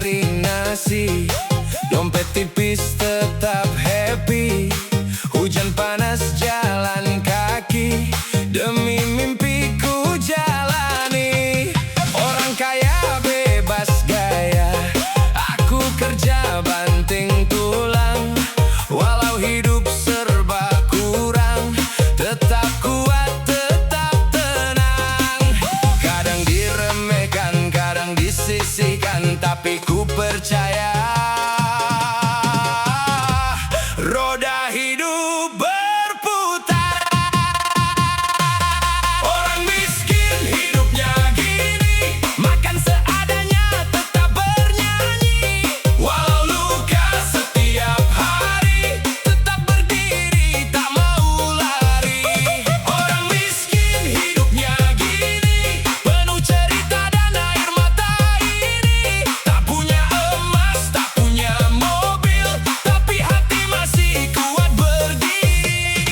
cari nasi, dompet tipis tetap happy. Hujan panas jalan kaki, demi mimpiku jalani. Orang kaya bebas gaya, aku kerja banting tulang. Walau hidup serba kurang, tetap kuat, tetap tenang. Kadang diremehkan, kadang disisihkan, tapi ku percaya roda hidup berputar. Orang miskin hidupnya gini, makan seadanya tetap bernyanyi. Walau luka setiap hari, tetap berdiri tak mau lari. Orang miskin hidupnya gini, penuh cerita dan air mata ini. Tak punya emas, tak punya mobil, tapi hati masih kuat berdiri.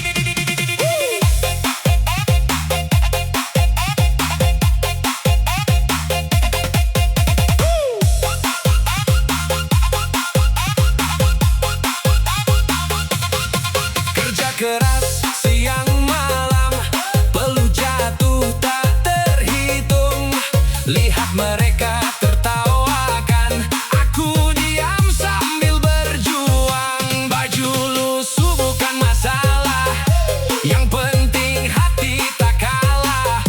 Kerja keras siang malam, peluh jatuh tak terhitung. Lihat mereka tertawakan, aku diam sambil berjuang. Baju lusuh bukan masalah, yang penting hati tak kalah.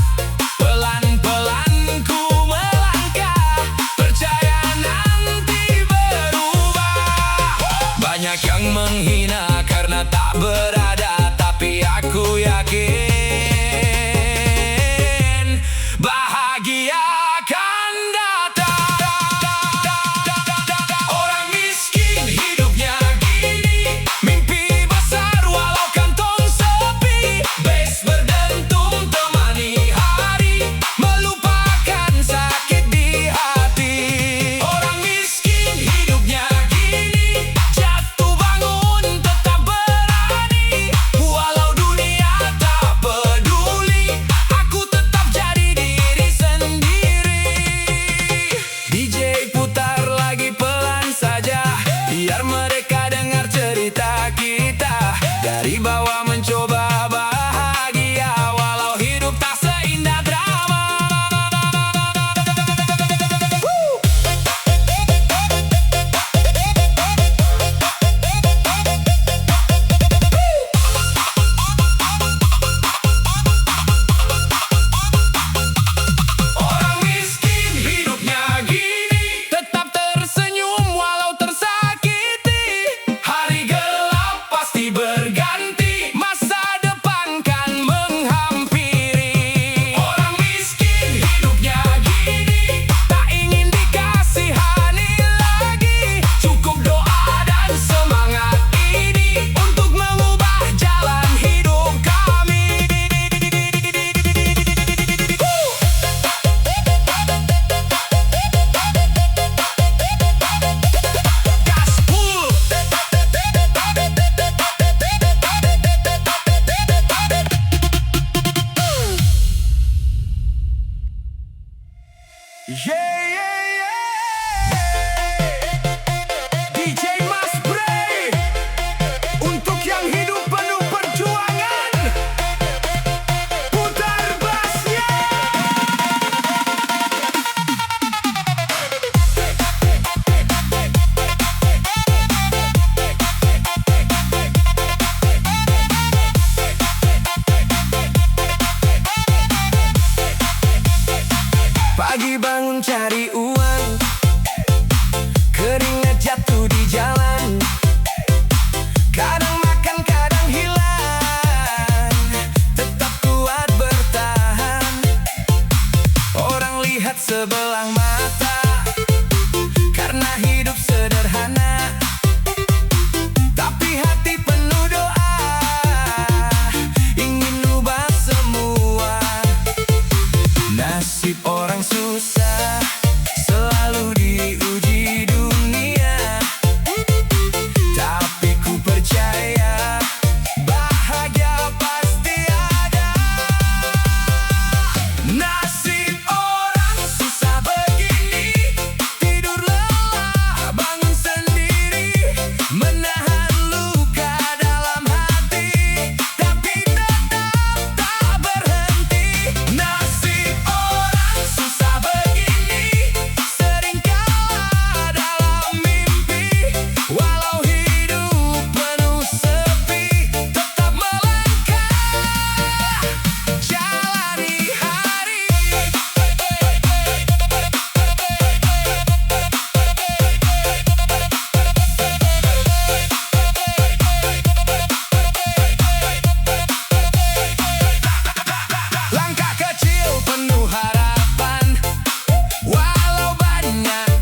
Pelan-pelan ku melangkah, percaya nanti berubah. Banyak yang menghina karena tak berada, tapi aku yakin bahagia akan datang. Orang miskin hidupnya gini, mimpi besar walau kantong sepi. Bass berdentum temani hari, melupakan sakit di hati. Orang miskin hidupnya gini, jatuh bangun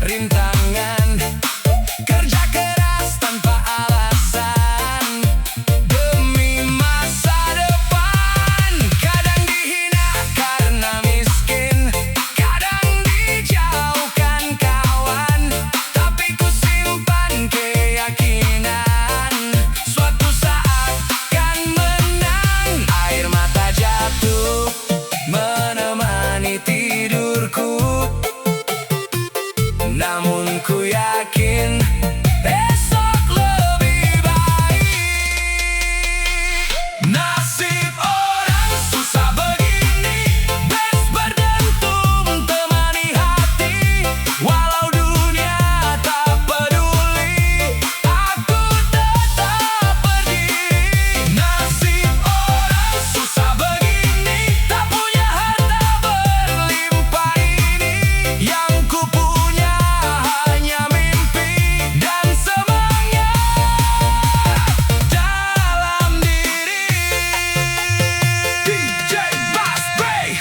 rintangan, kerja keras tanpa alasan demi masa depan. Kadang dihina karena miskin, kadang dijauhkan kawan, tapi ku simpan keyakinan suatu saat kan menang. Air mata jatuh menemani tidurku, namun ku yakin esok lebih baik. Nasib orang susah begini, bes berdentum temani hati. Walau dunia tak peduli, aku tetap berdiri. Nasib orang susah begini, tak punya harta berlimpah ini. Yang ku punya hanya mimpi dan semangat dalam diri. DJ Bass Bay,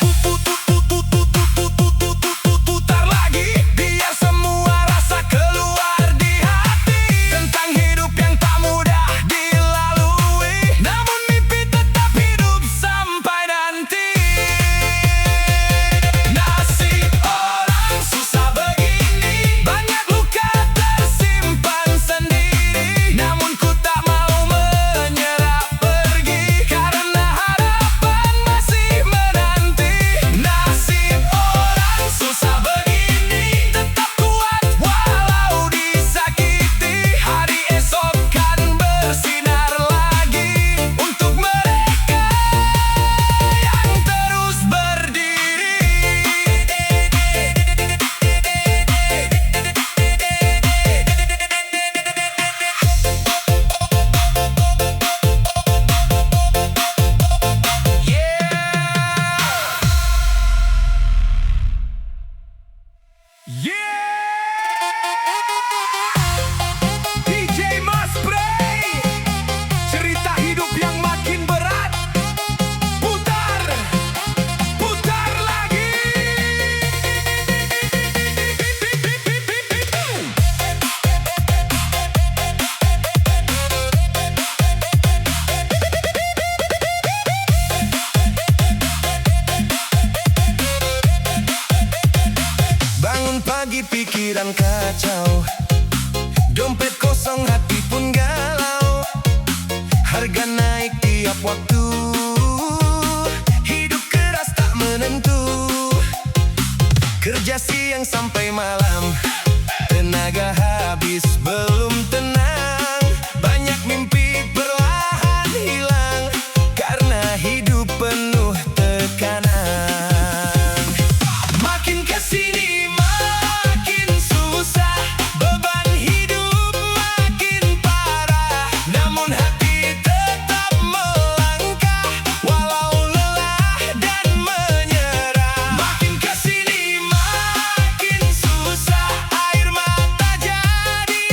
putar lagi biar semua rasa keluar di hati. Tentang hidup yang tak mudah dilalui, namun mimpi tetap hidup sampai nanti. Nasib orang susah begini, banyak luka tersimpan sendiri, namun ku tak mau menyerah pergi, karena harapan masih menanti. Nasib orang susah begini, tetap kuat walau disakiti. Hari esok kan bersinar lagi untuk mereka yang terus berdiri. DJ Mas Bray, cerita hidup yang makin berat. Putar, putar lagi. Bangun pagi pikiran kacau, dompet kosong hati pun galau. Harga naik tiap waktu, hidup keras tak menentu. Kerja siang sampai malam, tenaga habis belum tenang. Banyak mimpi perlahan hilang, karena hidup penuh tekanan. Makin kesini makin susah, beban hidup makin parah, namun hati tetap melangkah walau lelah dan menyerah. Makin kesini makin susah, air mata jadi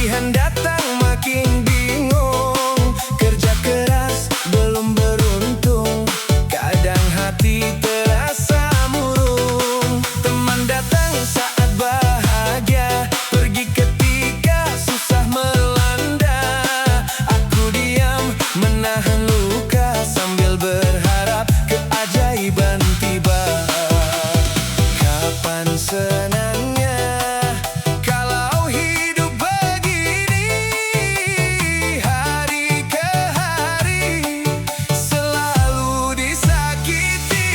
Kesedihan datang makin bingung, kerja keras belum beruntung, kadang hati terasa murung. Teman datang saat bahagia, pergi ketika susah melanda. Aku diam menahan luka sambil berharap keajaiban tiba. Kapan senangnya kalau hidup begini, hari ke hari selalu disakiti.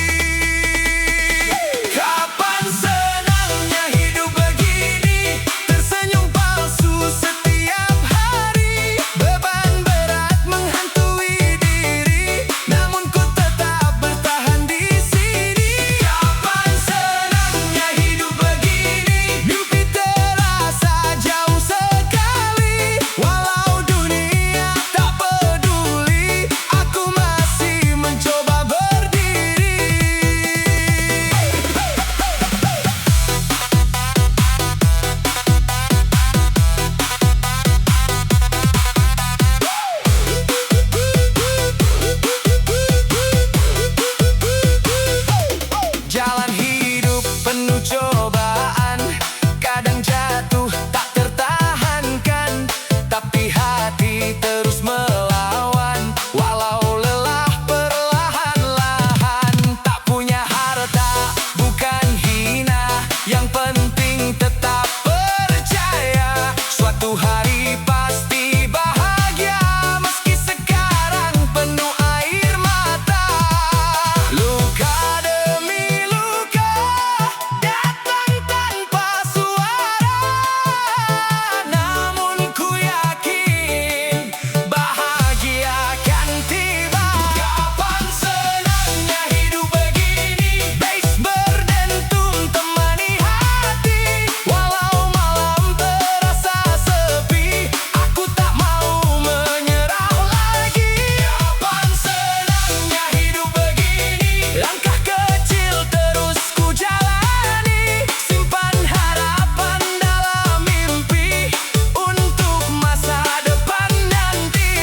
Kapan senangnya hidup begini, tersenyum palsu setiap hari. Beban berat menghantui diri, namun ku tetap bertahan di sini. Kapan senangnya hidup begini, mimpi terasa jauh sekali. Walau dunia tak peduli, aku masih mencoba berdiri. Jalan hidup penuh cobaan, kadang jatuh tak tertahankan, tapi hati terus melawan. Walau lelah perlahan-lahan, tak punya harta bukan hina, yang penting tetap percaya suatu hari pasti bahagia. Meski sekarang penuh air mata, luka demi luka datang tanpa suara, namun ku yakin bahagia akan tiba. Kapan senangnya hidup begini, bass berdentum temani hati. Walau malam terasa sepi, aku tak mau menyerah lagi. Kapan senangnya hidup begini, langkah kecil terus ku jalani. Simpan harapan dalam mimpi untuk masa depan nanti.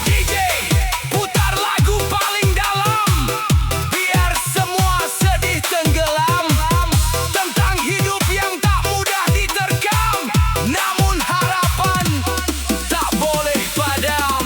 DJ, putar lagu paling dalam, biar semua sedih tenggelam. Tentang hidup yang tak mudah diterkam, namun harapan tak boleh padam.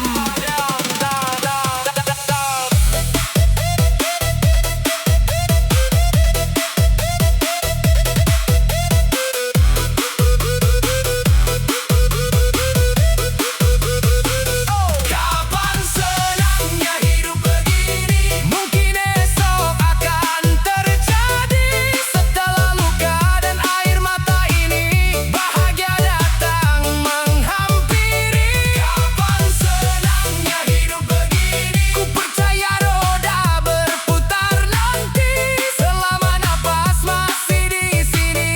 Kapan senangnya hidup begini, mungkin esok akan terjadi. Setelah luka dan air mata ini, bahagia datang menghampiri. Kapan senangnya hidup begini, ku percaya roda berputar nanti. Selama napas masih di sini,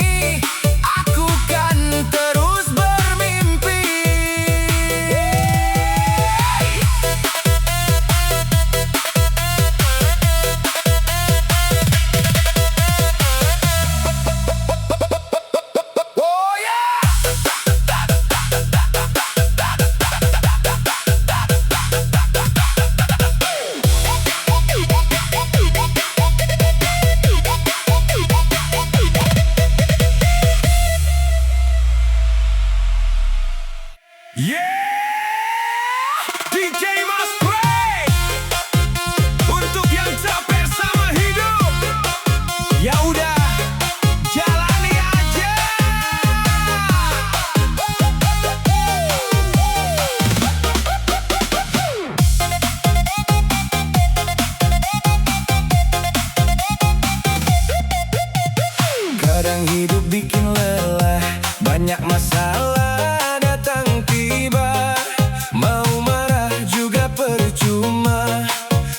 aku kan terus bermimpi. Oh yeah! Yeah! DJ Mas Pray, untuk yang capek sama hidup, ya udah jalani aja. Kadang hidup bikin lelah, banyak masalah datang tiba. Mau marah juga percuma,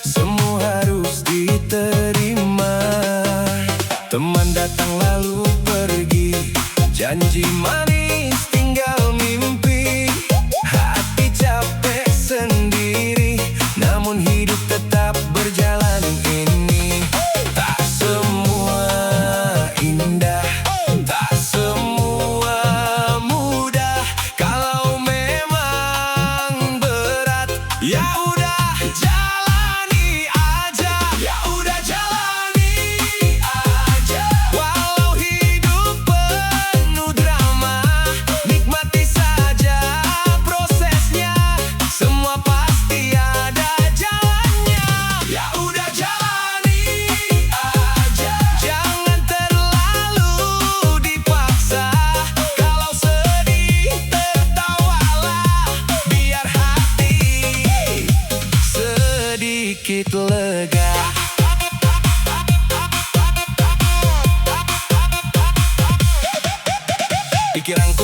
semua harus diterima. Teman datang lalu pergi, janji manis tinggal mimpi. Hati capek sendiri, namun hidup tetap berjalan ini. Tak semua indah, tak semua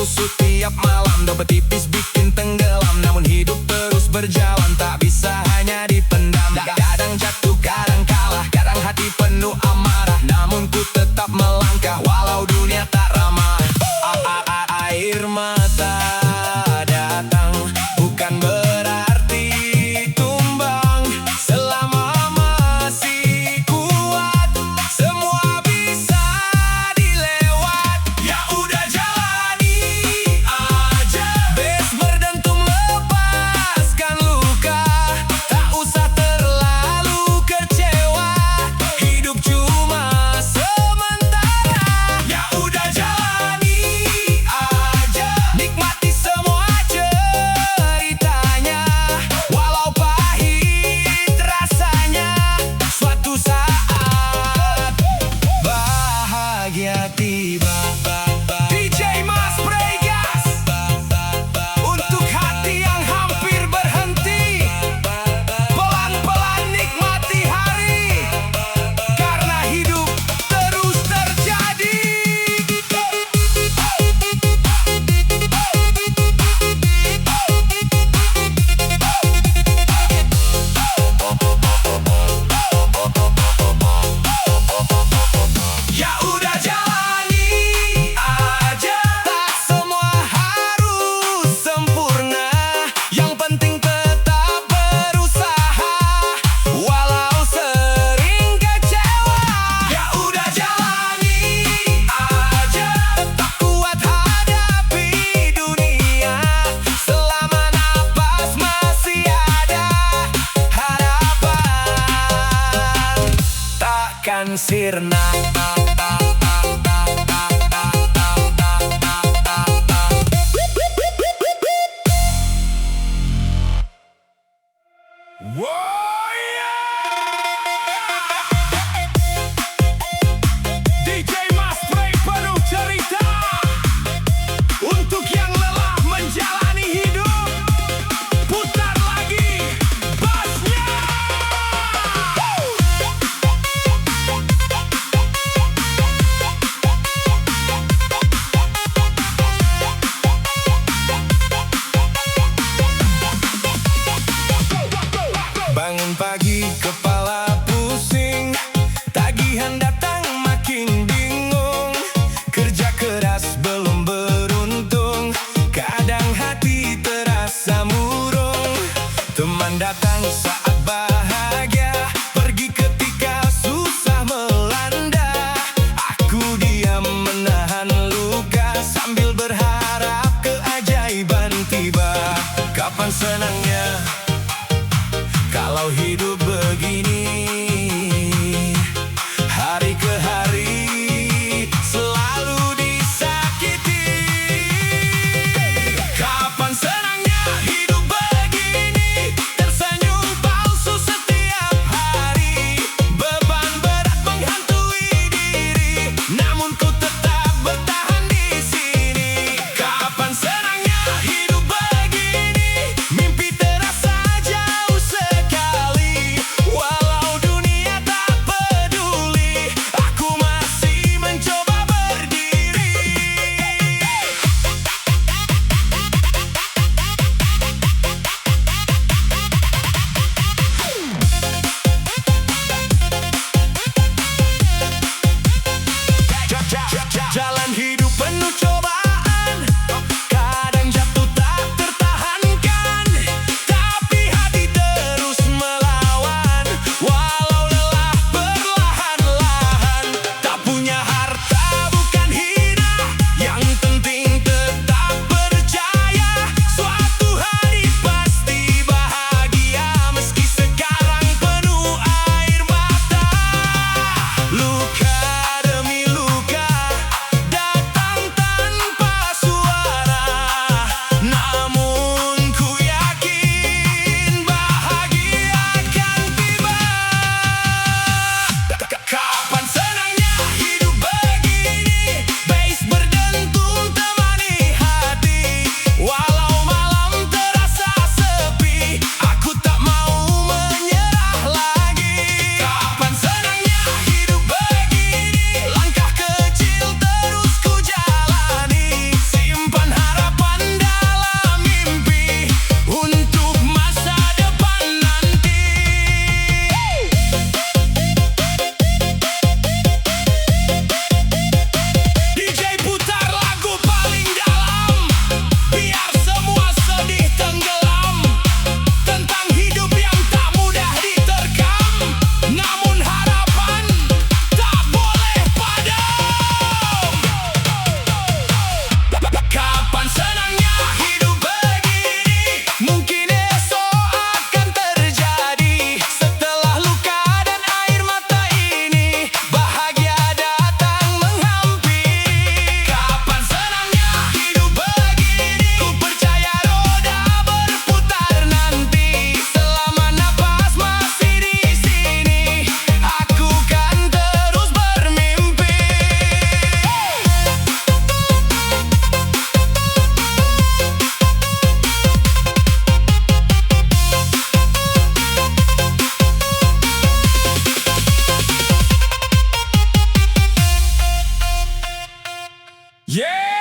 waktu setiap malam. Dompet tipis bikin tenggelam, namun hidup terus berjalan, tak bisa hanya dipendam. Kadang jatuh, kadang kalah, kadang hati penuh amarah, namun ku tetap melangkah walau dunia tak ramah. Air mata datang bukan berarti tumbang, selama masih kuat semua bisa dilewat. Ya udah jalani aja, bes berdentum lepaskan luka, tak usah terlalu kecewa, hidup cuma sementara. Ya udah jalani aja, nikmati semua ceritanya, walau pahit rasanya, suatu saat bahagia tiba. DJ Mas Bregas, untuk hati yang hampir berhenti, pelan-pelan nikmati hari, karena hidup terus terjadi. Ya udah jalani aja, tak semua harus sempurna, yang penting tetap berusaha walau sering kecewa. Ya udah jalani aja, tetap kuat hadapi dunia, selama napas masih ada harapan, takkan sirna. DJ Mas Bray penuh cerita, untuk yang lelah menjalani hidup, putar lagi bassnya. Bangun pagi kepala pusing, tagihan datang makin bingung, kerja keras belum beruntung, kadang hati terasa murung, teman datang saat bahagia, pergi ketika susah melanda, aku diam menahan luka sambil berharap keajaiban tiba. Kapan senangnya kalau hidup begini, hari ke hari selalu disakiti. Kapan senangnya hidup begini, tersenyum palsu setiap hari, beban berat menghantui diri, namun ku tetap bertahan di sini. Kapan senangnya hidup begini, mimpi terasa jauh sekali, walau Yeah!